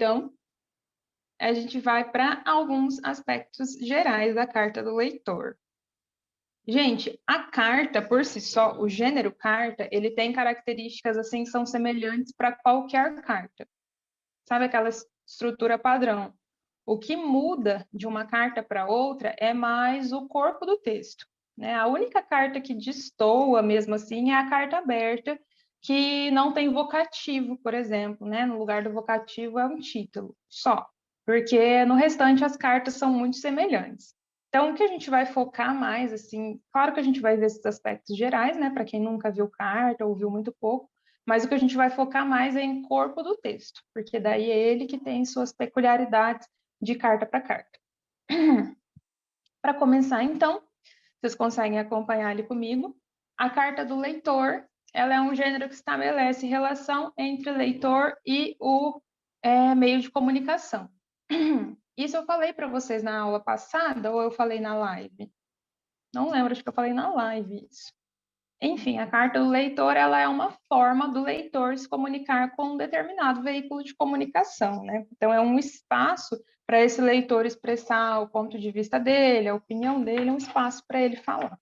então, a gente vai para alguns aspectos gerais da carta do leitor. Gente, a carta por si só, o gênero carta, ele tem características assim que são semelhantes para qualquer carta. Sabe aquela estrutura padrão? O que muda de uma carta para outra é mais o corpo do texto, né? A única carta que destoa mesmo assim é a carta aberta, que não tem vocativo, por exemplo, né? No lugar do vocativo é um título só, porque no restante as cartas são muito semelhantes. Então, o que a gente vai focar mais, assim, claro que a gente vai ver esses aspectos gerais, né? Para quem nunca viu carta ou viu muito pouco, mas o que a gente vai focar mais é em corpo do texto, porque daí é ele que tem suas peculiaridades de carta para carta. Para começar, então, vocês conseguem acompanhar ali comigo. A carta do leitor, ela é um gênero que estabelece relação entre leitor e o meio de comunicação. Isso eu falei para vocês na aula passada ou eu falei na live? Não lembro, acho que eu falei na live isso. Enfim, a carta do leitor, ela é uma forma do leitor se comunicar com um determinado veículo de comunicação, né? Então, é um espaço para esse leitor expressar o ponto de vista dele, a opinião dele, um espaço para ele falar.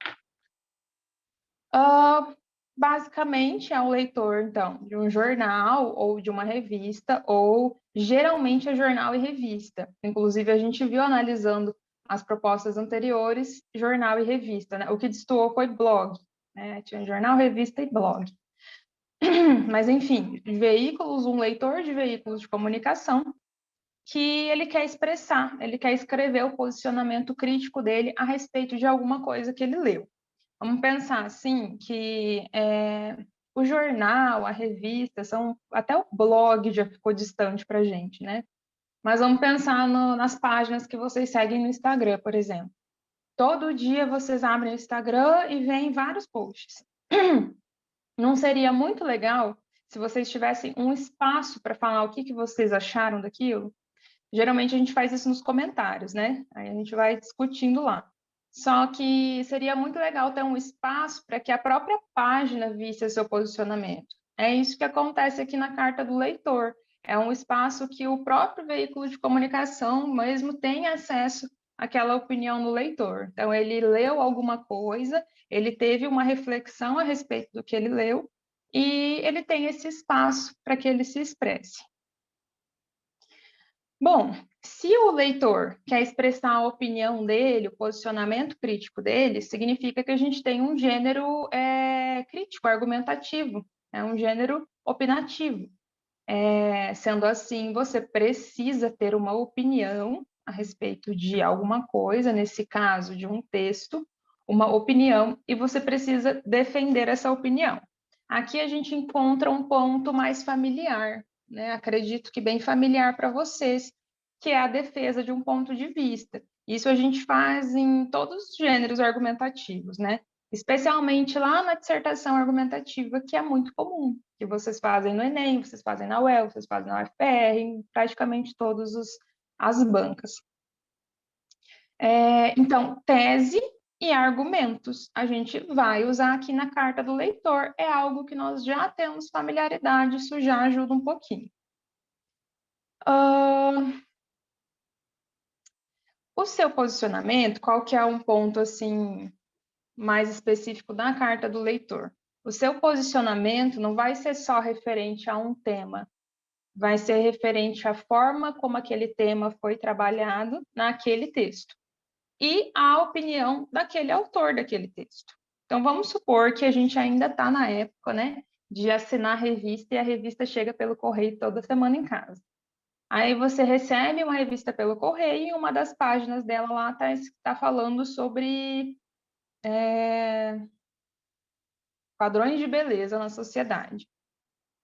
Basicamente, é um leitor, então, de um jornal ou de uma revista, ou geralmente é jornal e revista. Inclusive, a gente viu analisando as propostas anteriores, jornal e revista, né? O que destoou foi blog, né? Tinha jornal, revista e blog. Mas, enfim, veículos, um leitor de veículos de comunicação que ele quer expressar, ele quer escrever o posicionamento crítico dele a respeito de alguma coisa que ele leu. Vamos pensar assim, que o jornal, a revista, até o blog já ficou distante para a gente, né? Mas vamos pensar nas páginas que vocês seguem no Instagram, por exemplo. Todo dia vocês abrem o Instagram e veem vários posts. Não seria muito legal se vocês tivessem um espaço para falar o que vocês acharam daquilo? Geralmente a gente faz isso nos comentários, né? Aí a gente vai discutindo lá. Só que seria muito legal ter um espaço para que a própria página visse o seu posicionamento. É isso que acontece aqui na carta do leitor. É um espaço que o próprio veículo de comunicação mesmo tem acesso àquela opinião do leitor. Então, ele leu alguma coisa, ele teve uma reflexão a respeito do que ele leu, e ele tem esse espaço para que ele se expresse. Bom, se o leitor quer expressar a opinião dele, o posicionamento crítico dele, significa que a gente tem um gênero crítico, argumentativo, é um gênero opinativo. Sendo assim, você precisa ter uma opinião a respeito de alguma coisa, nesse caso, de um texto, uma opinião, e você precisa defender essa opinião. Aqui a gente encontra um ponto mais familiar, né? Acredito que bem familiar para vocês, que é a defesa de um ponto de vista. Isso a gente faz em todos os gêneros argumentativos, né? Especialmente lá na dissertação argumentativa, que é muito comum, que vocês fazem no Enem, vocês fazem na UEL, vocês fazem na UFPR, em praticamente todas as bancas. Então, tese e argumentos, a gente vai usar aqui na carta do leitor, é algo que nós já temos familiaridade, isso já ajuda um pouquinho. O seu posicionamento, qual que é um ponto, assim, mais específico da carta do leitor? O seu posicionamento não vai ser só referente a um tema, vai ser referente à forma como aquele tema foi trabalhado naquele texto e à opinião daquele autor daquele texto. Então, vamos supor que a gente ainda está na época, né, de assinar a revista e a revista chega pelo correio toda semana em casa. Aí você recebe uma revista pelo correio e uma das páginas dela lá tá falando sobre padrões de beleza na sociedade.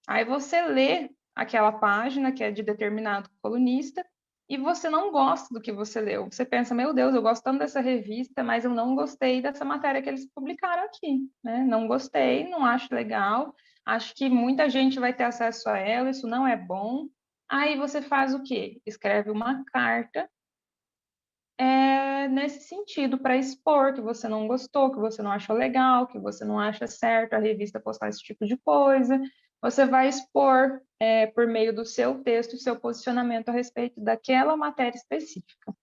Aí você lê aquela página que é de determinado colunista e você não gosta do que você leu. Você pensa, meu Deus, eu gosto tanto dessa revista, mas eu não gostei dessa matéria que eles publicaram aqui, né? Não gostei, não acho legal, acho que muita gente vai ter acesso a ela, isso não é bom. Aí você faz o quê? Escreve uma carta nesse sentido, para expor que você não gostou, que você não achou legal, que você não acha certo a revista postar esse tipo de coisa. você vai expor, por meio do seu texto, o seu posicionamento a respeito daquela matéria específica.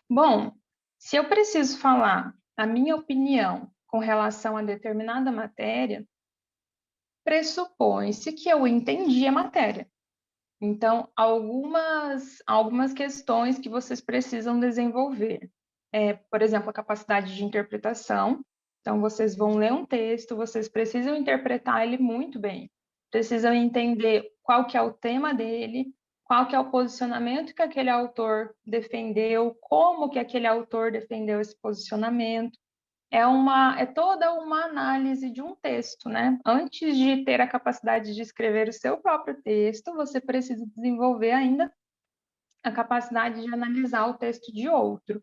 Bom, se eu preciso falar a minha opinião com relação a determinada matéria, pressupõe-se que eu entendi a matéria. Então, algumas questões que vocês precisam desenvolver. Por exemplo, a capacidade de interpretação. Então, vocês vão ler um texto, vocês precisam interpretar ele muito bem. Precisam entender qual que é o tema dele, qual que é o posicionamento que aquele autor defendeu, como que aquele autor defendeu esse posicionamento. É toda uma análise de um texto, né? Antes de ter a capacidade de escrever o seu próprio texto, você precisa desenvolver ainda a capacidade de analisar o texto de outro.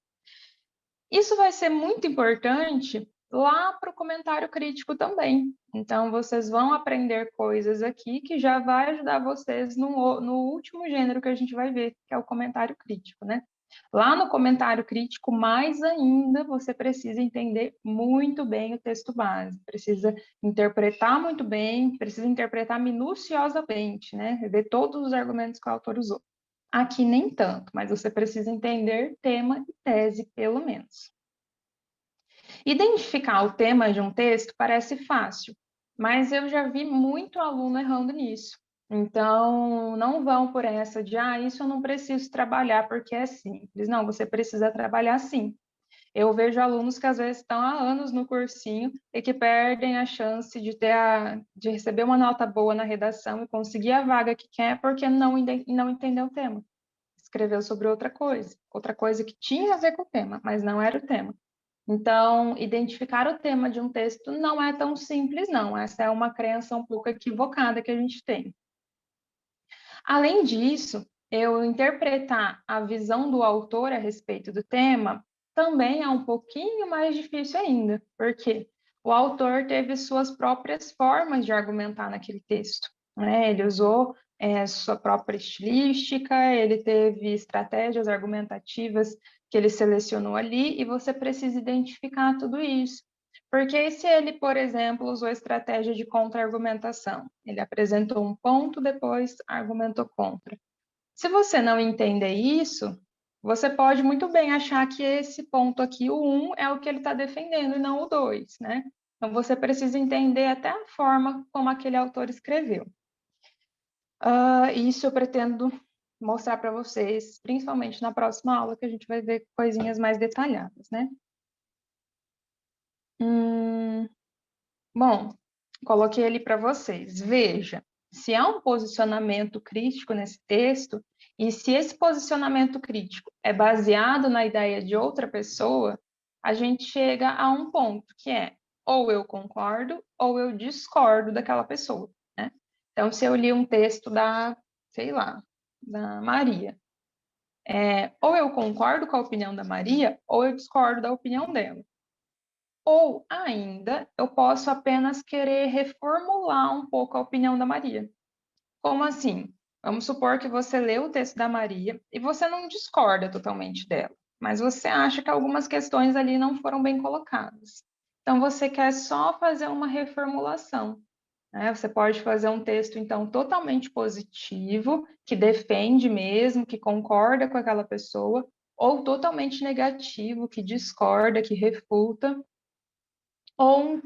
Isso vai ser muito importante lá para o comentário crítico também. Então, vocês vão aprender coisas aqui que já vai ajudar vocês no último gênero que a gente vai ver, que é o comentário crítico, né? Lá no comentário crítico, mais ainda, você precisa entender muito bem o texto base, precisa interpretar muito bem, precisa interpretar minuciosamente, né? Ver todos os argumentos que o autor usou. Aqui nem tanto, mas você precisa entender tema e tese, pelo menos. Identificar o tema de um texto parece fácil, mas eu já vi muito aluno errando nisso. Então, não vão por essa de, isso eu não preciso trabalhar porque é simples. Não, você precisa trabalhar sim. Eu vejo alunos que às vezes estão há anos no cursinho e que perdem a chance de receber uma nota boa na redação e conseguir a vaga que quer porque não entendeu o tema. Escreveu sobre outra coisa que tinha a ver com o tema, mas não era o tema. Então, identificar o tema de um texto não é tão simples, não. Essa é uma crença um pouco equivocada que a gente tem. Além disso, eu interpretar a visão do autor a respeito do tema também é um pouquinho mais difícil ainda, porque o autor teve suas próprias formas de argumentar naquele texto, né? Ele usou sua própria estilística, ele teve estratégias argumentativas que ele selecionou ali, e você precisa identificar tudo isso. Porque se ele, por exemplo, usou a estratégia de contra-argumentação, ele apresentou um ponto, depois argumentou contra. Se você não entender isso, você pode muito bem achar que esse ponto aqui, o 1, é o que ele está defendendo e não o 2, né? Então, você precisa entender até a forma como aquele autor escreveu. Isso eu pretendo mostrar para vocês, principalmente na próxima aula, que a gente vai ver coisinhas mais detalhadas, né? Bom, coloquei ali para vocês. Veja, se há um posicionamento crítico nesse texto, e se esse posicionamento crítico é baseado na ideia de outra pessoa, a gente chega a um ponto que é ou eu concordo ou eu discordo daquela pessoa, né? Então, se eu li um texto sei lá, da Maria, ou eu concordo com a opinião da Maria ou eu discordo da opinião dela. Ou ainda, eu posso apenas querer reformular um pouco a opinião da Maria. Como assim? Vamos supor que você leu o texto da Maria e você não discorda totalmente dela, mas você acha que algumas questões ali não foram bem colocadas. Então, você quer só fazer uma reformulação, né? Você pode fazer um texto, então, totalmente positivo, que defende mesmo, que concorda com aquela pessoa, ou totalmente negativo, que discorda, que refuta, ou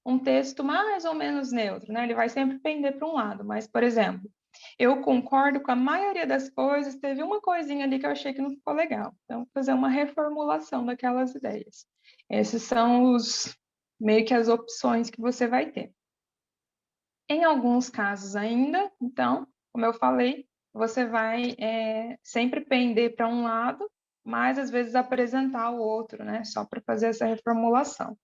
um texto mais ou menos neutro, né? Ele vai sempre pender para um lado, mas, por exemplo, eu concordo com a maioria das coisas, teve uma coisinha ali que eu achei que não ficou legal. Então, vou fazer uma reformulação daquelas ideias. Esses são meio que as opções que você vai ter. Em alguns casos ainda, então, como eu falei, você vai sempre pender para um lado, mas às vezes apresentar o outro, né? Só para fazer essa reformulação.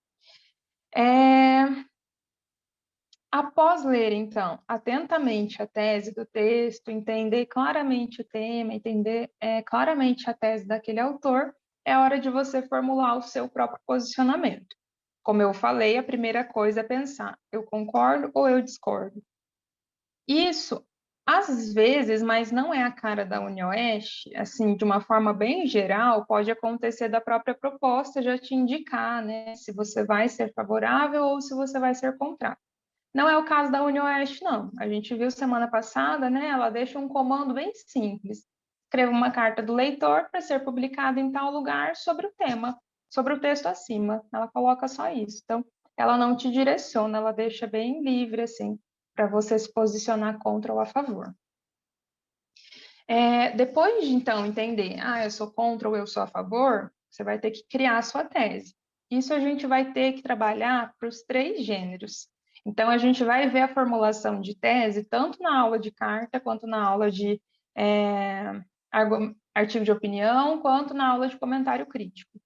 Após ler, então, atentamente a tese do texto, entender claramente o tema, entender claramente a tese daquele autor, é hora de você formular o seu próprio posicionamento. Como eu falei, a primeira coisa é pensar, eu concordo ou eu discordo? Isso, às vezes, mas não é a cara da UniOeste, assim, de uma forma bem geral, pode acontecer da própria proposta já te indicar, né, se você vai ser favorável ou se você vai ser contrário. Não é o caso da UniOeste, não. A gente viu semana passada, né? Ela deixa um comando bem simples. Escreva uma carta do leitor para ser publicada em tal lugar sobre o tema, sobre o texto acima. Ela coloca só isso. Então, ela não te direciona, ela deixa bem livre, assim, para você se posicionar contra ou a favor. Depois de, então, entender, eu sou contra ou eu sou a favor, você vai ter que criar a sua tese. Isso a gente vai ter que trabalhar para os 3 gêneros. Então, a gente vai ver a formulação de tese tanto na aula de carta, quanto na aula de artigo de opinião, quanto na aula de comentário crítico.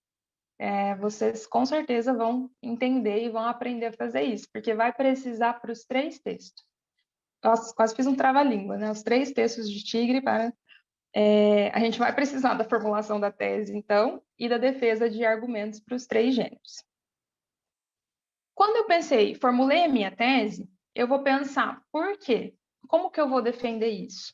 Vocês com certeza vão entender e vão aprender a fazer isso, porque vai precisar para os 3 textos. Nossa, quase fiz um trava-língua, né? Os 3 textos de Tigre para a gente vai precisar da formulação da tese, então, e da defesa de argumentos para os 3 gêneros. Quando eu pensei, formulei a minha tese, eu vou pensar, por quê? Como que eu vou defender isso?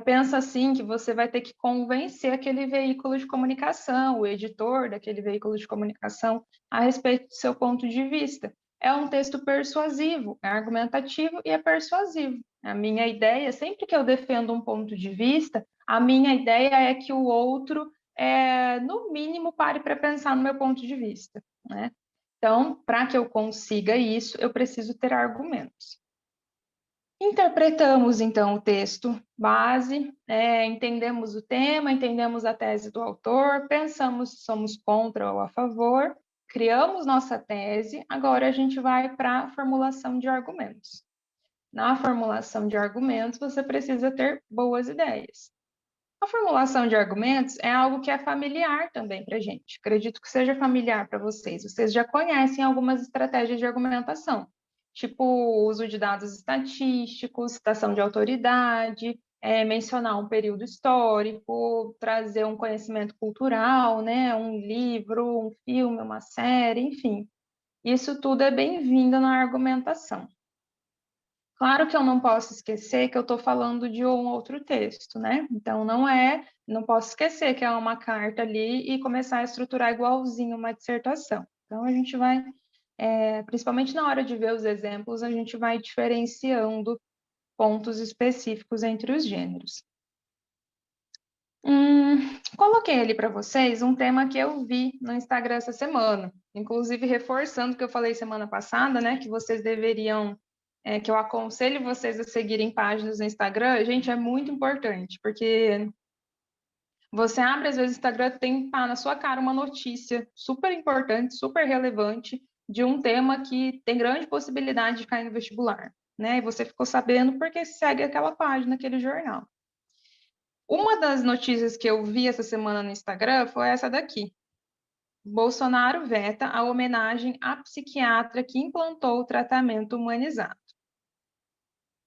Pensa assim que você vai ter que convencer aquele veículo de comunicação, o editor daquele veículo de comunicação, a respeito do seu ponto de vista. É um texto persuasivo, é argumentativo e é persuasivo. A minha ideia, sempre que eu defendo um ponto de vista, a minha ideia é que o outro, no mínimo, pare para pensar no meu ponto de vista, né? Então, para que eu consiga isso, eu preciso ter argumentos. Interpretamos, então, o texto base, entendemos o tema, entendemos a tese do autor, pensamos se somos contra ou a favor, criamos nossa tese, agora a gente vai para a formulação de argumentos. Na formulação de argumentos, você precisa ter boas ideias. A formulação de argumentos é algo que é familiar também para a gente. Acredito que seja familiar para vocês. Vocês já conhecem algumas estratégias de argumentação, tipo o uso de dados estatísticos, citação de autoridade, mencionar um período histórico, trazer um conhecimento cultural, né? Um livro, um filme, uma série, enfim. Isso tudo é bem-vindo na argumentação. Claro que eu não posso esquecer que eu estou falando de um outro texto, né? Então, não posso esquecer que é uma carta ali e começar a estruturar igualzinho uma dissertação. Então, a gente vai, principalmente na hora de ver os exemplos, a gente vai diferenciando pontos específicos entre os gêneros. Coloquei ali para vocês um tema que eu vi no Instagram essa semana, inclusive reforçando o que eu falei semana passada, né? Que vocês deveriam que eu aconselho vocês a seguirem páginas no Instagram, gente, é muito importante, porque você abre, às vezes, o Instagram tem na sua cara uma notícia super importante, super relevante, de um tema que tem grande possibilidade de cair no vestibular, né? E você ficou sabendo porque segue aquela página, aquele jornal. Uma das notícias que eu vi essa semana no Instagram foi essa daqui. Bolsonaro veta a homenagem à psiquiatra que implantou o tratamento humanizado.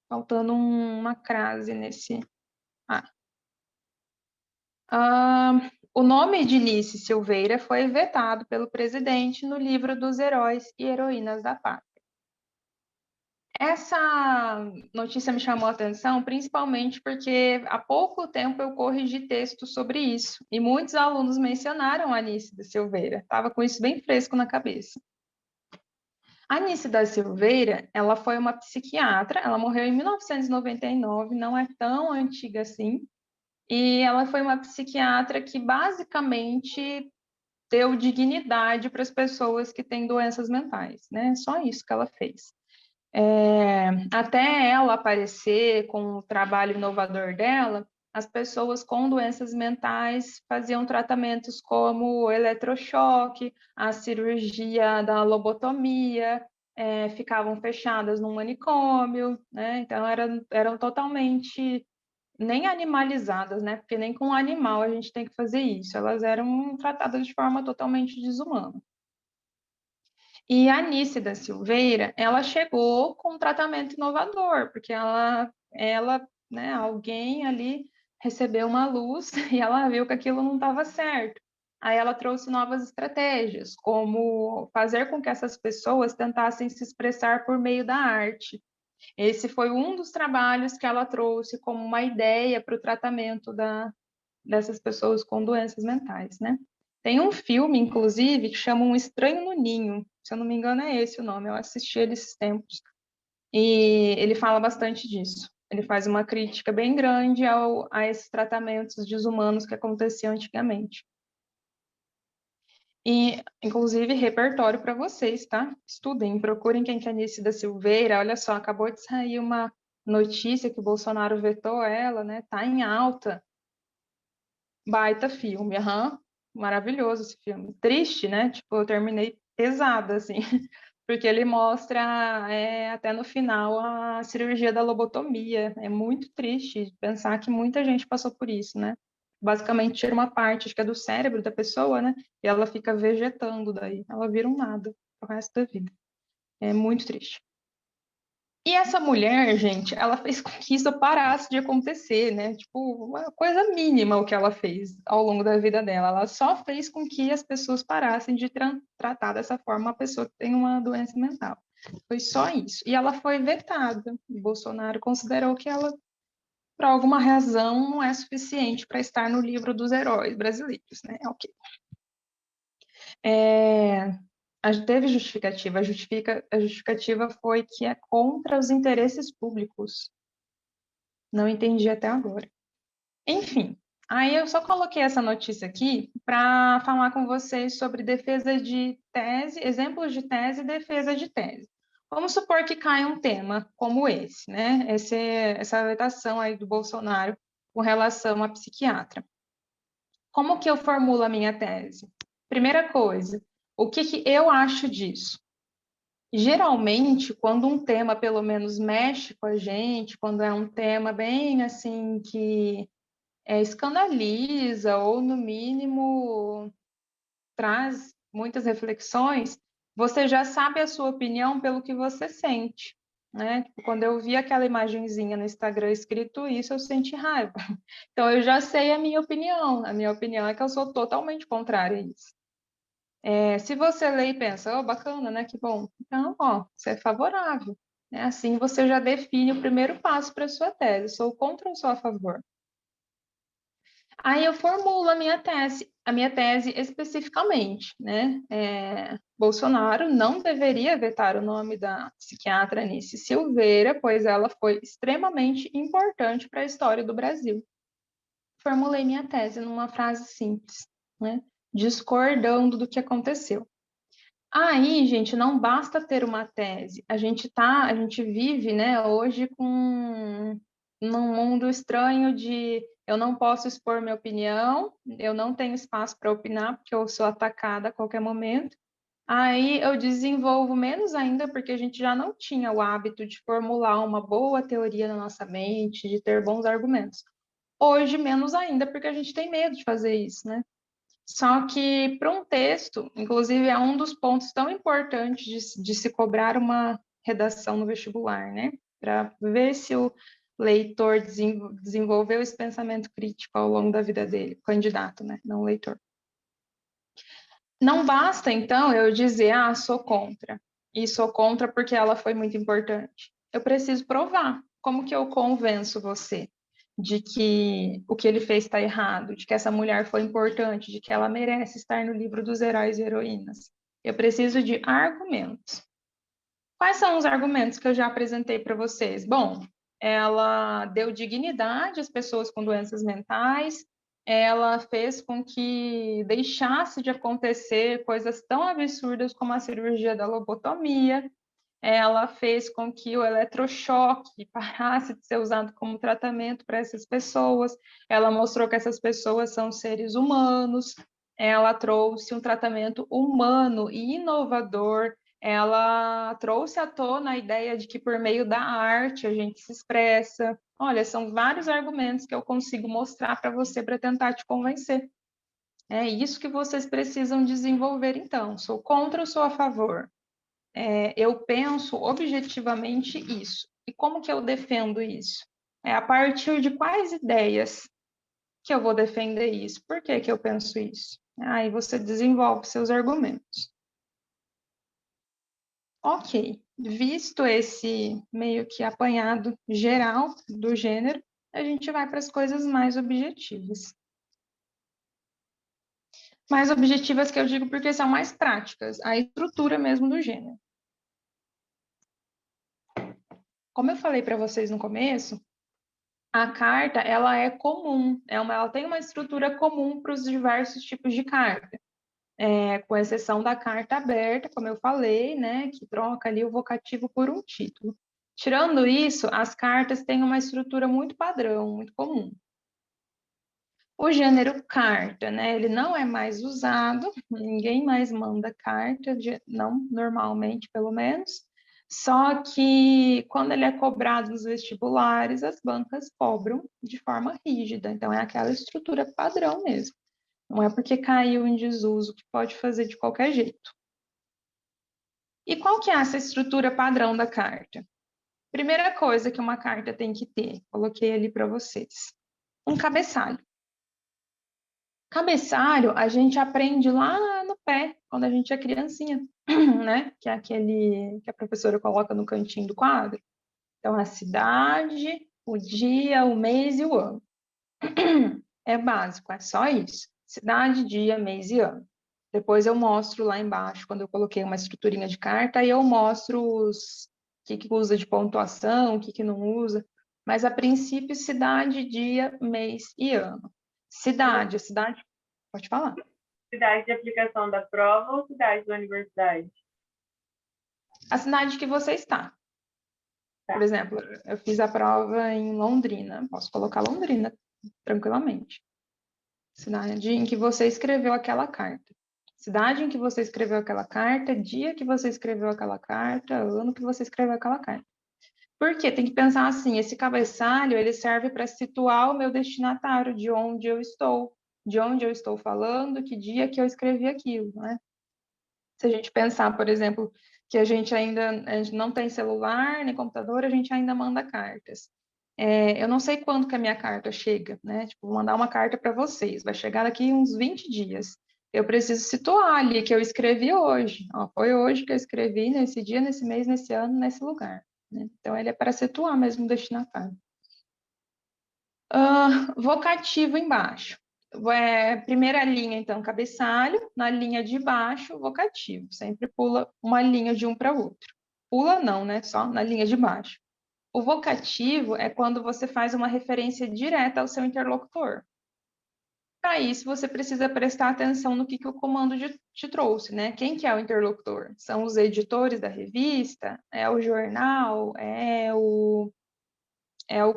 Faltando uma crase nesse. O nome de Nice Silveira foi vetado pelo presidente no livro dos Heróis e Heroínas da Pátria. Essa notícia me chamou a atenção, principalmente porque há pouco tempo eu corrigi texto sobre isso, e muitos alunos mencionaram a Nice da Silveira. Estava com isso bem fresco na cabeça. A Nice da Silveira, ela foi uma psiquiatra, ela morreu em 1999, não é tão antiga assim, e ela foi uma psiquiatra que basicamente deu dignidade para as pessoas que têm doenças mentais, né? Só isso que ela fez. Até ela aparecer com o trabalho inovador dela, as pessoas com doenças mentais faziam tratamentos como o eletrochoque, a cirurgia da lobotomia, ficavam fechadas num manicômio, né? Então eram totalmente nem animalizadas, né? Porque nem com um animal a gente tem que fazer isso. Elas eram tratadas de forma totalmente desumana. E a Anice da Silveira, ela chegou com um tratamento inovador, porque né, alguém ali recebeu uma luz e ela viu que aquilo não estava certo. Aí ela trouxe novas estratégias, como fazer com que essas pessoas tentassem se expressar por meio da arte. Esse foi um dos trabalhos que ela trouxe como uma ideia para o tratamento dessas pessoas com doenças mentais, né? Tem um filme, inclusive, que chama Um Estranho no Ninho. Se eu não me engano, é esse o nome. Eu assisti ele esses tempos. E ele fala bastante disso. Ele faz uma crítica bem grande a esses tratamentos desumanos que aconteciam antigamente. E, inclusive, repertório para vocês, tá? Estudem, procurem quem que é Anice da Silveira. Olha só, acabou de sair uma notícia que o Bolsonaro vetou ela, né? Tá em alta. Baita filme, aham. Maravilhoso esse filme. Triste, né? Tipo, eu terminei pesada, assim, porque ele mostra até no final a cirurgia da lobotomia. É muito triste pensar que muita gente passou por isso, né? Basicamente tira uma parte, acho que é do cérebro da pessoa, né? E ela fica vegetando daí. Ela vira um nada pro resto da vida. É muito triste. E essa mulher, gente, ela fez com que isso parasse de acontecer, né? Tipo, uma coisa mínima o que ela fez ao longo da vida dela. Ela só fez com que as pessoas parassem de tratar dessa forma uma pessoa que tem uma doença mental. Foi só isso. E ela foi vetada. O Bolsonaro considerou que ela, por alguma razão, não é suficiente para estar no livro dos heróis brasileiros, né? Ok. Teve justificativa. A justificativa foi que é contra os interesses públicos. Não entendi até agora. Enfim, aí eu só coloquei essa notícia aqui para falar com vocês sobre defesa de tese, exemplos de tese e defesa de tese. Vamos supor que caia um tema como esse, né? Essa vetação aí do Bolsonaro com relação à psiquiatra. Como que eu formulo a minha tese? Primeira coisa, o que que eu acho disso? Geralmente, quando um tema pelo menos mexe com a gente, quando é um tema bem assim que escandaliza ou, no mínimo, traz muitas reflexões, você já sabe a sua opinião pelo que você sente, né? Tipo, quando eu vi aquela imagenzinha no Instagram escrito isso, eu senti raiva. Então, eu já sei a minha opinião. A minha opinião é que eu sou totalmente contrária a isso. Se você lê e pensa, oh, bacana, né? Que bom. Então, ó, você é favorável. Né? Assim, você já define o primeiro passo para a sua tese. Sou contra ou sou a favor? Aí eu formulo a minha tese especificamente, né? Bolsonaro não deveria vetar o nome da psiquiatra Anice Silveira, pois ela foi extremamente importante para a história do Brasil. Formulei minha tese numa frase simples, né? Discordando do que aconteceu. Aí, gente, não basta ter uma tese. A gente vive, né, hoje num mundo estranho de eu não posso expor minha opinião, eu não tenho espaço para opinar porque eu sou atacada a qualquer momento. Aí eu desenvolvo menos ainda porque a gente já não tinha o hábito de formular uma boa teoria na nossa mente, de ter bons argumentos. Hoje menos ainda porque a gente tem medo de fazer isso, né? Só que para um texto, inclusive, é um dos pontos tão importantes de se cobrar uma redação no vestibular, né? Para ver se o leitor desenvolveu esse pensamento crítico ao longo da vida dele, candidato, né? Não o leitor. Não basta, então, eu dizer, ah, sou contra. E sou contra porque ela foi muito importante. Eu preciso provar. Como que eu convenço você de que o que ele fez está errado, de que essa mulher foi importante, de que ela merece estar no livro dos heróis e heroínas? Eu preciso de argumentos. Quais são os argumentos que eu já apresentei para vocês? Bom, ela deu dignidade às pessoas com doenças mentais, ela fez com que deixasse de acontecer coisas tão absurdas como a cirurgia da lobotomia, ela fez com que o eletrochoque parasse de ser usado como tratamento para essas pessoas, ela mostrou que essas pessoas são seres humanos, ela trouxe um tratamento humano e inovador, ela trouxe à tona a ideia de que por meio da arte a gente se expressa. Olha, são vários argumentos que eu consigo mostrar para você para tentar te convencer. É isso que vocês precisam desenvolver, então. Sou contra ou sou a favor? Eu penso objetivamente isso. E como que eu defendo isso? A partir de quais ideias que eu vou defender isso? Por que que eu penso isso? Aí você desenvolve seus argumentos. Ok, visto esse meio que apanhado geral do gênero, a gente vai para as coisas mais objetivas. Mais objetivas que eu digo porque são mais práticas, a estrutura mesmo do gênero. Como eu falei para vocês no começo, a carta, ela é comum, ela tem uma estrutura comum para os diversos tipos de carta, com exceção da carta aberta, como eu falei, né, que troca ali o vocativo por um título. Tirando isso, as cartas têm uma estrutura muito padrão, muito comum. O gênero carta, né, ele não é mais usado, ninguém mais manda carta, não normalmente, pelo menos, só que quando ele é cobrado nos vestibulares, as bancas cobram de forma rígida, então é aquela estrutura padrão mesmo. Não é porque caiu em desuso que pode fazer de qualquer jeito. E qual que é essa estrutura padrão da carta? Primeira coisa que uma carta tem que ter, coloquei ali para vocês, um cabeçalho. Cabeçalho a gente aprende lá no pé, quando a gente é criancinha, né? Que é aquele que a professora coloca no cantinho do quadro. Então, a cidade, o dia, o mês e o ano. É básico, é só isso. Cidade, dia, mês e ano. Depois eu mostro lá embaixo, quando eu coloquei uma estruturinha de carta, aí eu mostro o que usa de pontuação, o que não usa. Mas, a princípio, cidade, dia, mês e ano. Cidade, a cidade... Pode falar. Cidade de aplicação da prova ou cidade da universidade? A cidade que você está. Tá. Por exemplo, eu fiz a prova em Londrina. Posso colocar Londrina tranquilamente. Cidade em que você escreveu aquela carta. Cidade em que você escreveu aquela carta, dia que você escreveu aquela carta, ano que você escreveu aquela carta. Por quê? Tem que pensar assim, esse cabeçalho, ele serve para situar o meu destinatário, de onde eu estou falando, que dia que eu escrevi aquilo, né? Se a gente pensar, por exemplo, que a gente não tem celular nem computador, a gente ainda manda cartas. Eu não sei quando que a minha carta chega, né? Tipo, vou mandar uma carta para vocês, vai chegar daqui uns 20 dias. Eu preciso situar ali que eu escrevi hoje. Ó, foi hoje que eu escrevi, nesse dia, nesse mês, nesse ano, nesse lugar. Né? Então, ele é para situar mesmo o destinatário. Vocativo embaixo. Primeira linha, então, cabeçalho. Na linha de baixo, vocativo. Sempre pula uma linha de um para outro. Pula não, né? Só na linha de baixo. O vocativo é quando você faz uma referência direta ao seu interlocutor. Para isso, você precisa prestar atenção no que o comando te trouxe, né? Quem que é o interlocutor? São os editores da revista? É o jornal? É o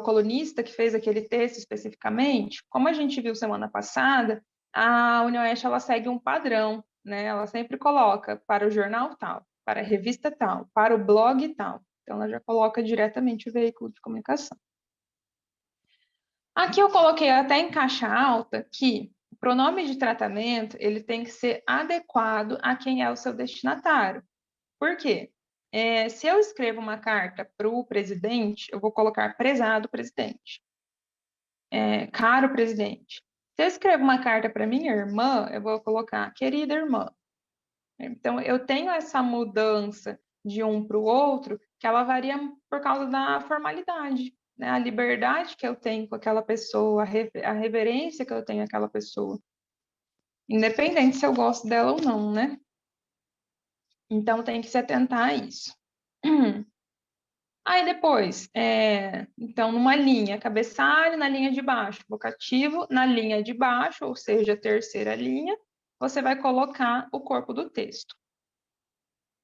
colunista que fez aquele texto especificamente? Como a gente viu semana passada, a UniOeste ela segue um padrão, né? Ela sempre coloca para o jornal tal, para a revista tal, para o blog tal. Então, ela já coloca diretamente o veículo de comunicação. Aqui eu coloquei até em caixa alta que o pronome de tratamento ele tem que ser adequado a quem é o seu destinatário. Por quê? Se eu escrevo uma carta para o presidente, eu vou colocar prezado presidente. Caro presidente. Se eu escrevo uma carta para minha irmã, eu vou colocar querida irmã. Então, eu tenho essa mudança de um para o outro, que ela varia por causa da formalidade, né? A liberdade que eu tenho com aquela pessoa, a reverência que eu tenho àquela pessoa. Independente se eu gosto dela ou não, né? Então, tem que se atentar a isso. Aí depois, então, numa linha, cabeçalho, na linha de baixo, vocativo, na linha de baixo, ou seja, a terceira linha, você vai colocar o corpo do texto.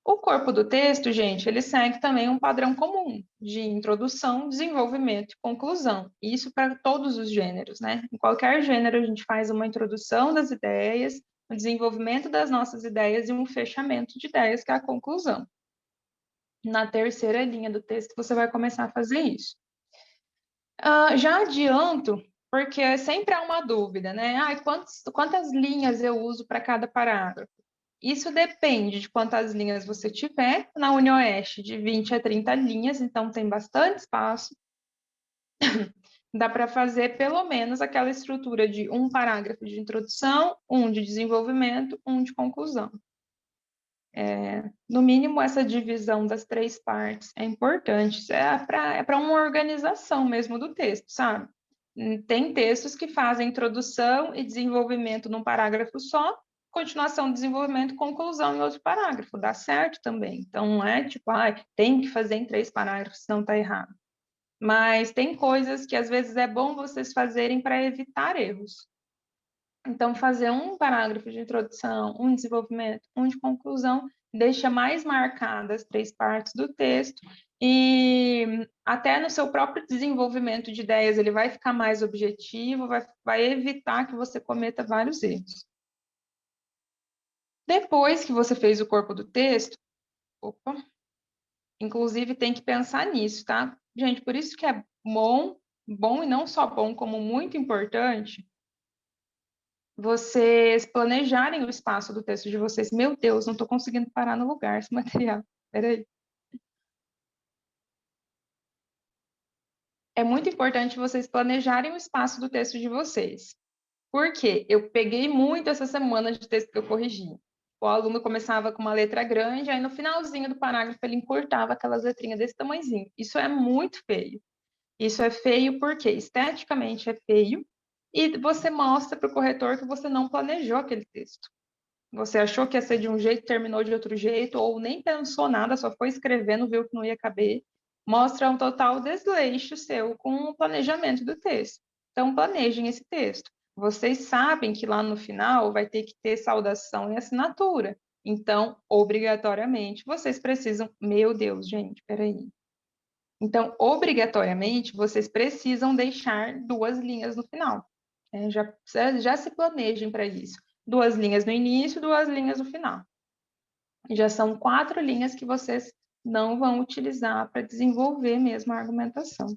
O corpo do texto, gente, ele segue também um padrão comum de introdução, desenvolvimento e conclusão. Isso para todos os gêneros, né? Em qualquer gênero, a gente faz uma introdução das ideias, um desenvolvimento das nossas ideias e um fechamento de ideias, que é a conclusão. Na terceira linha do texto, você vai começar a fazer isso. Já adianto, porque sempre há uma dúvida, né? Quantas linhas eu uso para cada parágrafo? Isso depende de quantas linhas você tiver. Na UniOeste, de 20 a 30 linhas, então tem bastante espaço. Dá para fazer pelo menos aquela estrutura de um parágrafo de introdução, um de desenvolvimento, um de conclusão. No mínimo, essa divisão das 3 partes é importante. É para uma organização mesmo do texto, sabe? Tem textos que fazem introdução e desenvolvimento num parágrafo só, continuação, desenvolvimento, conclusão em outro parágrafo, dá certo também. Então, não é tipo, tem que fazer em 3 parágrafos, senão tá errado. Mas tem coisas que às vezes é bom vocês fazerem para evitar erros. Então, fazer um parágrafo de introdução, um desenvolvimento, um de conclusão, deixa mais marcadas as 3 partes do texto e até no seu próprio desenvolvimento de ideias ele vai ficar mais objetivo, vai evitar que você cometa vários erros. Depois que você fez o corpo do texto, inclusive tem que pensar nisso, tá? Gente, por isso que é bom e não só bom, como muito importante, vocês planejarem o espaço do texto de vocês. Meu Deus, não estou conseguindo parar no lugar esse material. Peraí. É muito importante vocês planejarem o espaço do texto de vocês. Por quê? Eu peguei muito essa semana de texto que eu corrigi. O aluno começava com uma letra grande, aí no finalzinho do parágrafo ele encurtava aquelas letrinhas desse tamanhozinho. Isso é muito feio. Isso é feio porque esteticamente é feio e você mostra para o corretor que você não planejou aquele texto. Você achou que ia ser de um jeito, terminou de outro jeito, ou nem pensou nada, só foi escrevendo, viu que não ia caber. Mostra um total desleixo seu com o planejamento do texto. Então, planejem esse texto. Vocês sabem que lá no final vai ter que ter saudação e assinatura. Então, obrigatoriamente, vocês precisam... Meu Deus, gente, peraí. Então, obrigatoriamente, vocês precisam deixar 2 linhas no final. Já se planejem para isso. 2 linhas no início, 2 linhas no final. Já são 4 linhas que vocês não vão utilizar para desenvolver mesmo a argumentação.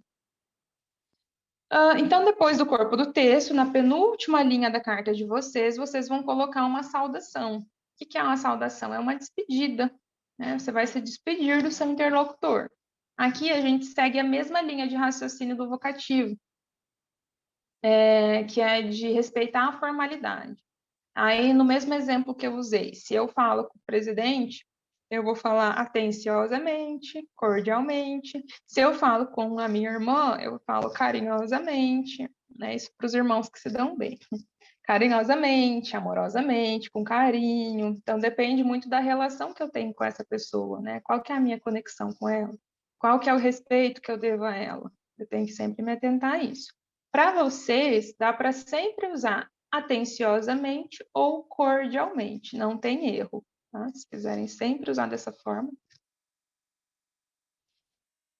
Então, depois do corpo do texto, na penúltima linha da carta de vocês, vocês vão colocar uma saudação. O que é uma saudação? É uma despedida, né? Você vai se despedir do seu interlocutor. Aqui a gente segue a mesma linha de raciocínio do vocativo, que é de respeitar a formalidade. Aí, no mesmo exemplo que eu usei, se eu falo com o presidente, eu vou falar atenciosamente, cordialmente. Se eu falo com a minha irmã, eu falo carinhosamente, né? Isso para os irmãos que se dão bem. Carinhosamente, amorosamente, com carinho. Então, depende muito da relação que eu tenho com essa pessoa, né? Qual que é a minha conexão com ela? Qual que é o respeito que eu devo a ela? Eu tenho que sempre me atentar a isso. Para vocês, dá para sempre usar atenciosamente ou cordialmente, não tem erro. Tá? Se quiserem sempre usar dessa forma.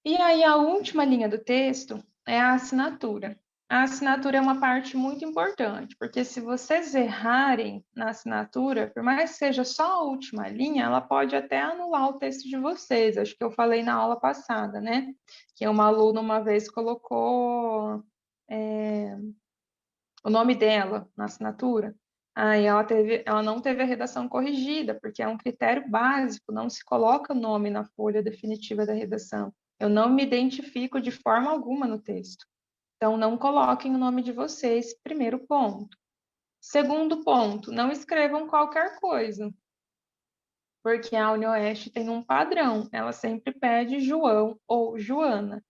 E aí, a última linha do texto é a assinatura. A assinatura é uma parte muito importante, porque se vocês errarem na assinatura, por mais que seja só a última linha, ela pode até anular o texto de vocês. Acho que eu falei na aula passada, né? Que uma aluna uma vez colocou o nome dela na assinatura. Aí ela não teve a redação corrigida, porque é um critério básico, não se coloca o nome na folha definitiva da redação. Eu não me identifico de forma alguma no texto. Então, não coloquem o nome de vocês, primeiro ponto. Segundo ponto, não escrevam qualquer coisa, porque a UniOeste tem um padrão, ela sempre pede João ou Joana.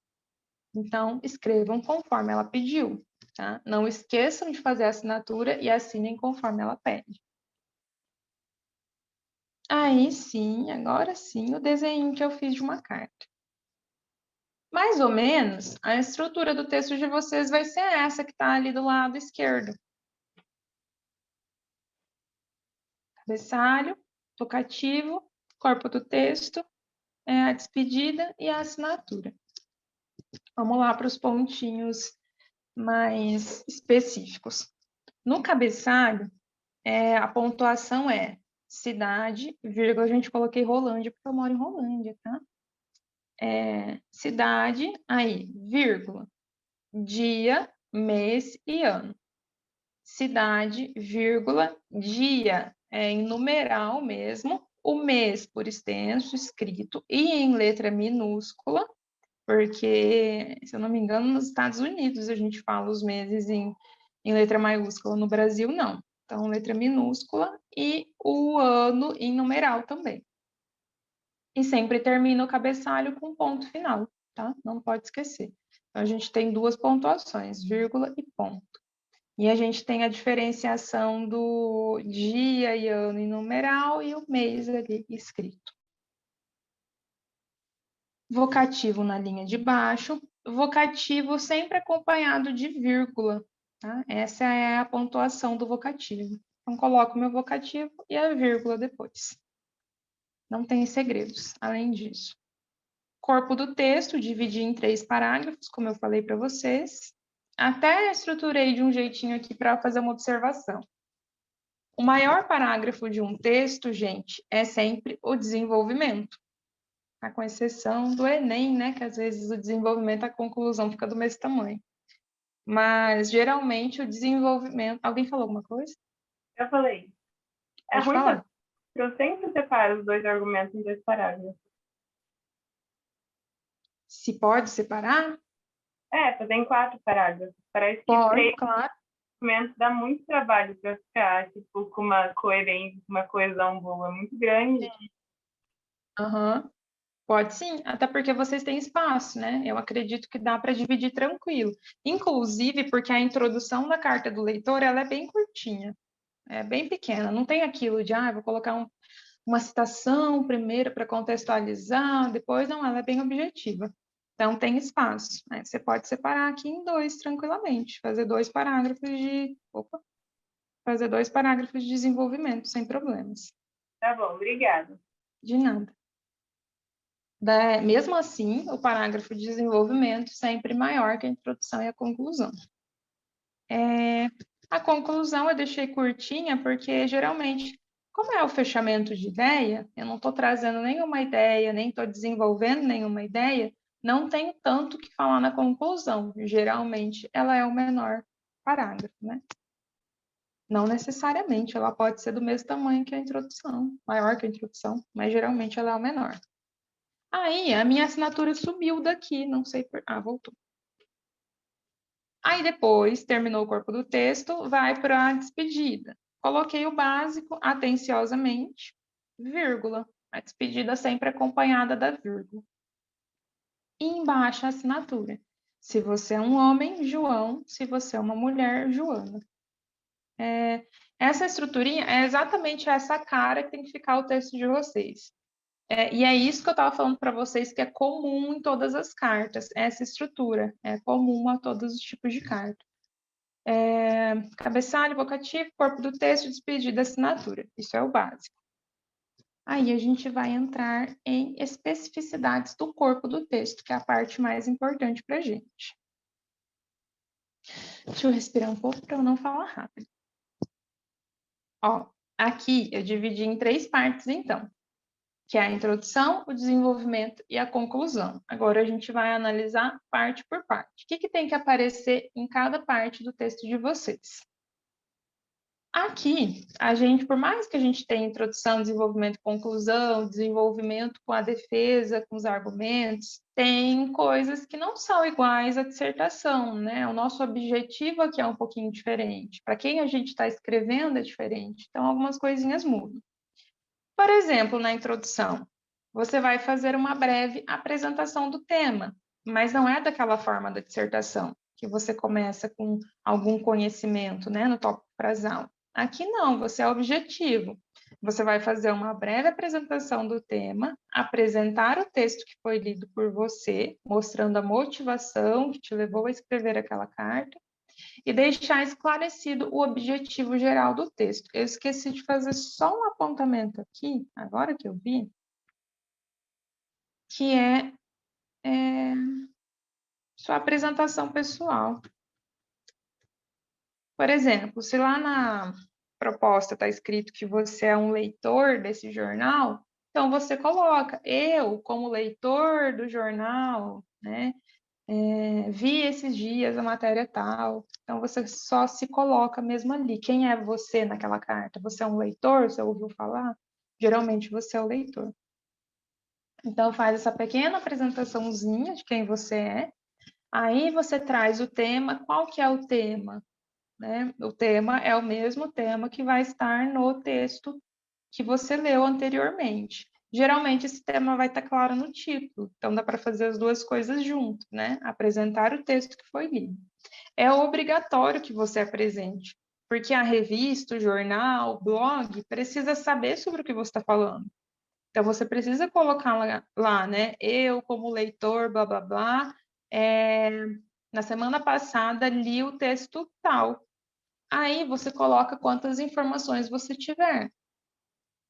Então, escrevam conforme ela pediu, tá? Não esqueçam de fazer a assinatura e assinem conforme ela pede. Aí sim, agora sim, o desenho que eu fiz de uma carta. Mais ou menos, a estrutura do texto de vocês vai ser essa que está ali do lado esquerdo. Cabeçalho, tocativo, corpo do texto, a despedida e a assinatura. Vamos lá para os pontinhos mais específicos. No cabeçalho, a pontuação é cidade, vírgula, gente, coloquei Rolândia, porque eu moro em Rolândia, tá? Cidade, aí, vírgula, dia, mês e ano. Cidade, vírgula, dia, em numeral mesmo, o mês por extenso, escrito, e em letra minúscula, porque, se eu não me engano, nos Estados Unidos a gente fala os meses em letra maiúscula, no Brasil não. Então, letra minúscula e o ano em numeral também. E sempre termina o cabeçalho com ponto final, tá? Não pode esquecer. Então, a gente tem 2 pontuações, vírgula e ponto. E a gente tem a diferenciação do dia e ano em numeral e o mês ali escrito. Vocativo na linha de baixo, vocativo sempre acompanhado de vírgula, tá? Essa é a pontuação do vocativo. Então, coloco o meu vocativo e a vírgula depois. Não tem segredos, além disso. Corpo do texto, dividi em 3 parágrafos, como eu falei para vocês. Até estruturei de um jeitinho aqui para fazer uma observação. O maior parágrafo de um texto, gente, é sempre o desenvolvimento. Tá? Com exceção do Enem, né? Que às vezes o desenvolvimento, a conclusão fica do mesmo tamanho. Mas, geralmente, o desenvolvimento... Alguém falou alguma coisa? Eu falei. É Pode ruim falar. porque eu sempre separo os 2 argumentos em 2 parágrafos. Se pode separar? Fazer em 4 parágrafos. Parece que Pode, 3 claro. argumentos dá muito trabalho para ficar, tipo, com uma coerência, uma coesão boa, muito grande. Aham. Pode sim, até porque vocês têm espaço, né? Eu acredito que dá para dividir tranquilo. Inclusive porque a introdução da carta do leitor, ela é bem curtinha, é bem pequena. Não tem aquilo de, vou colocar uma citação primeiro para contextualizar, depois, não, ela é bem objetiva. Então, tem espaço, né? Você pode separar aqui em 2 tranquilamente, fazer 2 parágrafos fazer 2 parágrafos de desenvolvimento, sem problemas. Tá bom, obrigada. De nada. Mesmo assim, o parágrafo de desenvolvimento sempre maior que a introdução e a conclusão. A conclusão eu deixei curtinha porque, geralmente, como é o fechamento de ideia, eu não estou trazendo nenhuma ideia, nem estou desenvolvendo nenhuma ideia, não tenho tanto que falar na conclusão. Geralmente, ela é o menor parágrafo, né? Não necessariamente, ela pode ser do mesmo tamanho que a introdução, maior que a introdução, mas geralmente ela é o menor. Aí, a minha assinatura subiu daqui, não sei por... voltou. Aí, depois, terminou o corpo do texto, vai para a despedida. Coloquei o básico, atenciosamente, vírgula. A despedida sempre acompanhada da vírgula. E embaixo a assinatura. Se você é um homem, João. Se você é uma mulher, Joana. Essa estruturinha é exatamente essa cara que tem que ficar o texto de vocês. E é isso que eu estava falando para vocês, que é comum em todas as cartas, essa estrutura, é comum a todos os tipos de carta. Cabeçalho, vocativo, corpo do texto, despedida, assinatura. Isso é o básico. Aí a gente vai entrar em especificidades do corpo do texto, que é a parte mais importante para a gente. Deixa eu respirar um pouco para eu não falar rápido. Aqui eu dividi em 3 partes, então, que é a introdução, o desenvolvimento e a conclusão. Agora a gente vai analisar parte por parte. O que tem que aparecer em cada parte do texto de vocês? Aqui, por mais que a gente tenha introdução, desenvolvimento, conclusão, desenvolvimento com a defesa, com os argumentos, tem coisas que não são iguais à dissertação, né? O nosso objetivo aqui é um pouquinho diferente. Para quem a gente está escrevendo é diferente. Então, algumas coisinhas mudam. Por exemplo, na introdução, você vai fazer uma breve apresentação do tema, mas não é daquela forma da dissertação, que você começa com algum conhecimento, né, no tópico frasal. Aqui não, você é objetivo. Você vai fazer uma breve apresentação do tema, apresentar o texto que foi lido por você, mostrando a motivação que te levou a escrever aquela carta, e deixar esclarecido o objetivo geral do texto. Eu esqueci de fazer só um apontamento aqui, agora que eu vi, que é sua apresentação pessoal. Por exemplo, se lá na proposta está escrito que você é um leitor desse jornal, então você coloca, eu, como leitor do jornal, né, vi esses dias a matéria tal. Então, você só se coloca mesmo ali. Quem é você naquela carta? Você é um leitor? Você ouviu falar? Geralmente, você é o leitor. Então, faz essa pequena apresentaçãozinha de quem você é. Aí, você traz o tema. Qual que é o tema? Né? O tema é o mesmo tema que vai estar no texto que você leu anteriormente. Geralmente, esse tema vai estar claro no título, então dá para fazer as duas coisas junto, né? Apresentar o texto que foi lido. é obrigatório que você apresente, porque a revista, o jornal, o blog, precisa saber sobre o que você está falando. Então, você precisa colocar lá, né? Eu, como leitor, blá, blá, blá, na semana passada li o texto tal. Aí, você coloca quantas informações você tiver.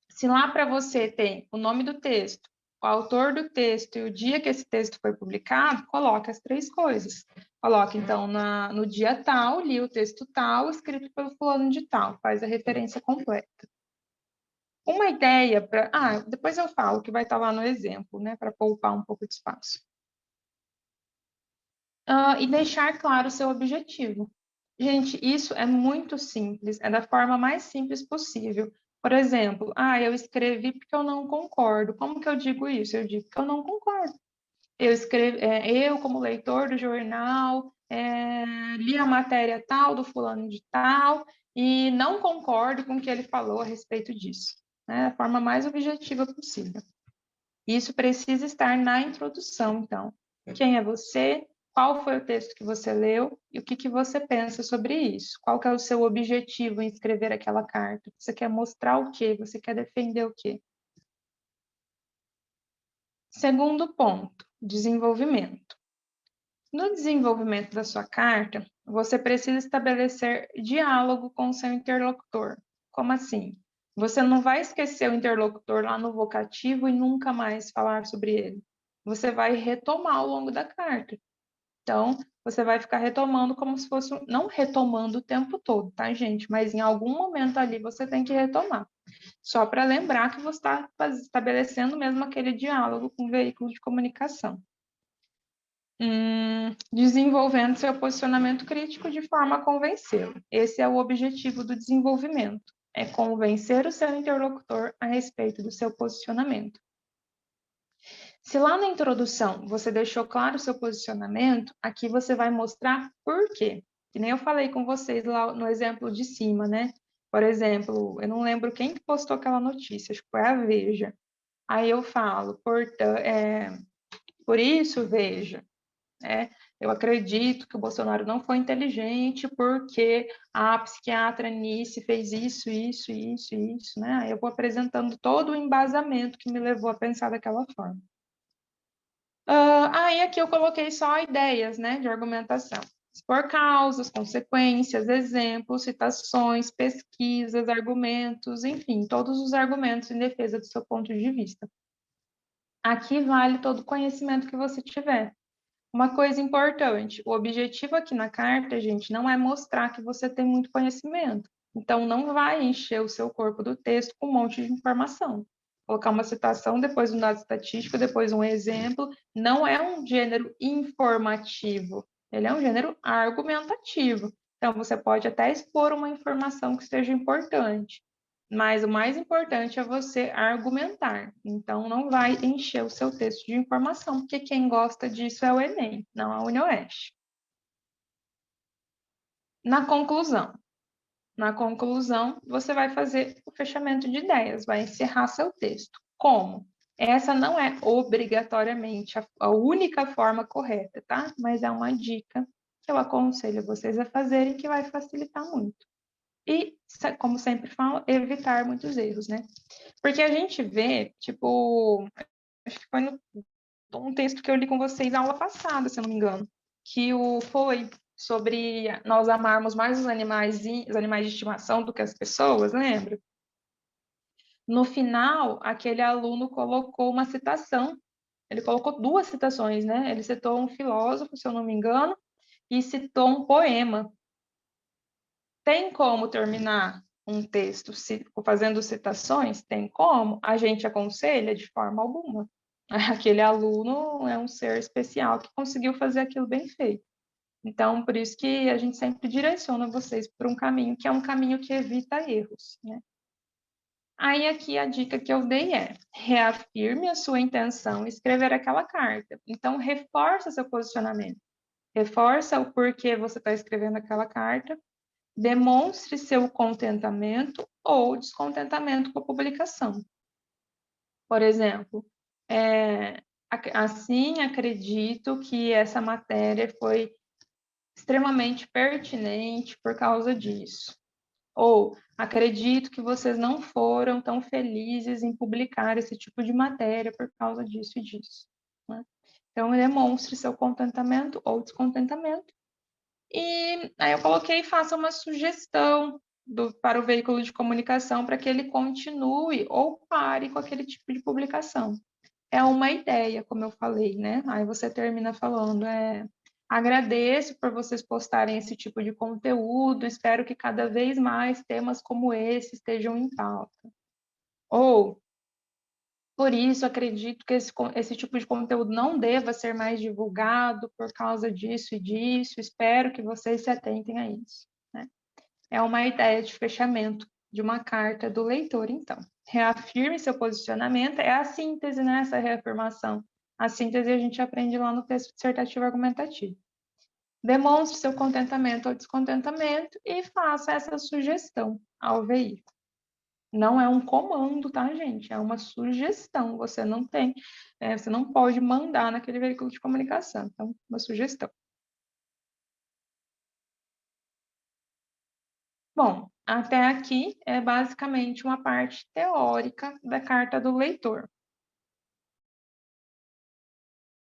Se lá para você tem o nome do texto, o autor do texto e o dia que esse texto foi publicado, coloque as 3 coisas. Coloque, então, no dia tal, li o texto tal, escrito pelo fulano de tal, faz a referência completa. Uma ideia para... depois eu falo que vai estar lá no exemplo, né, para poupar um pouco de espaço. E deixar claro o seu objetivo. Gente, isso é muito simples, é da forma mais simples possível. Por exemplo, eu escrevi porque eu não concordo. Como que eu digo isso? Eu digo que eu não concordo. Eu, como leitor do jornal, li a matéria tal, do fulano de tal, e não concordo com o que ele falou a respeito disso. Né? Da forma mais objetiva possível. Isso precisa estar na introdução, então. Quem é você? Qual foi o texto que você leu? E o que você pensa sobre isso? Qual que é o seu objetivo em escrever aquela carta? Você quer mostrar o quê? Você quer defender o quê? Segundo ponto, desenvolvimento. No desenvolvimento da sua carta, você precisa estabelecer diálogo com o seu interlocutor. Como assim? Você não vai esquecer o interlocutor lá no vocativo e nunca mais falar sobre ele. Você vai retomar ao longo da carta. Então, você vai ficar retomando como se fosse, não retomando o tempo todo, tá, gente? Mas em algum momento ali você tem que retomar. Só para lembrar que você está estabelecendo mesmo aquele diálogo com o veículo de comunicação. Desenvolvendo seu posicionamento crítico de forma a convencê-lo. Esse é o objetivo do desenvolvimento, é convencer o seu interlocutor a respeito do seu posicionamento. Se lá na introdução você deixou claro o seu posicionamento, aqui você vai mostrar por quê. Que nem eu falei com vocês lá no exemplo de cima, né? Por exemplo, eu não lembro quem que postou aquela notícia, acho que foi a Veja. Aí eu falo, por isso, Veja, eu acredito que o Bolsonaro não foi inteligente porque a psiquiatra Nice fez isso, isso, isso, isso, né? Aí eu vou apresentando todo o embasamento que me levou a pensar daquela forma. Aí aqui eu coloquei só ideias, né, de argumentação. Expor causas, consequências, exemplos, citações, pesquisas, argumentos, enfim, todos os argumentos em defesa do seu ponto de vista. Aqui vale todo o conhecimento que você tiver. Uma coisa importante, o objetivo aqui na carta, gente, não é mostrar que você tem muito conhecimento. Então, não vai encher o seu corpo do texto com um monte de informação. Colocar uma citação, depois um dado estatístico, depois um exemplo, não é um gênero informativo, ele é um gênero argumentativo. Então, você pode até expor uma informação que seja importante, mas o mais importante é você argumentar. Então, não vai encher o seu texto de informação, porque quem gosta disso é o Enem, não a UniOeste. Na conclusão, você vai fazer o fechamento de ideias, vai encerrar seu texto. Como? Essa não é obrigatoriamente a única forma correta, tá? Mas é uma dica que eu aconselho vocês a fazerem que vai facilitar muito. E, como sempre falo, evitar muitos erros, né? Porque a gente vê, tipo, acho que foi um texto que eu li com vocês na aula passada, se eu não me engano, que foi sobre nós amarmos mais os animais de estimação do que as pessoas, lembra? No final, aquele aluno colocou uma citação, ele colocou 2 citações, né? Ele citou um filósofo, se eu não me engano, e citou um poema. Tem como terminar um texto fazendo citações? Tem como? A gente aconselha de forma alguma. Aquele aluno é um ser especial que conseguiu fazer aquilo bem feito. Então, por isso que a gente sempre direciona vocês por um caminho que é um caminho que evita erros, né? Aí aqui a dica que eu dei é: reafirme a sua intenção em escrever aquela carta. Então, reforça seu posicionamento. Reforça o porquê você está escrevendo aquela carta. Demonstre seu contentamento ou descontentamento com a publicação. Por exemplo, assim acredito que essa matéria foi extremamente pertinente por causa disso. Ou acredito que vocês não foram tão felizes em publicar esse tipo de matéria por causa disso e disso. Né? Então, demonstre seu contentamento ou descontentamento. E aí eu coloquei, faça uma sugestão para o veículo de comunicação para que ele continue ou pare com aquele tipo de publicação. É uma ideia, como eu falei, né? Aí você termina falando, agradeço por vocês postarem esse tipo de conteúdo, espero que cada vez mais temas como esse estejam em pauta. Ou, por isso, acredito que esse tipo de conteúdo não deva ser mais divulgado por causa disso e disso, espero que vocês se atentem a isso. Né? É uma ideia de fechamento de uma carta do leitor, então. Reafirme seu posicionamento, é a síntese, né, essa reafirmação. A síntese a gente aprende lá no texto dissertativo argumentativo. Demonstre seu contentamento ou descontentamento e faça essa sugestão ao veículo. Não é um comando, tá, gente? É uma sugestão. Você não pode mandar naquele veículo de comunicação. Então, uma sugestão. Bom, até aqui é basicamente uma parte teórica da carta do leitor.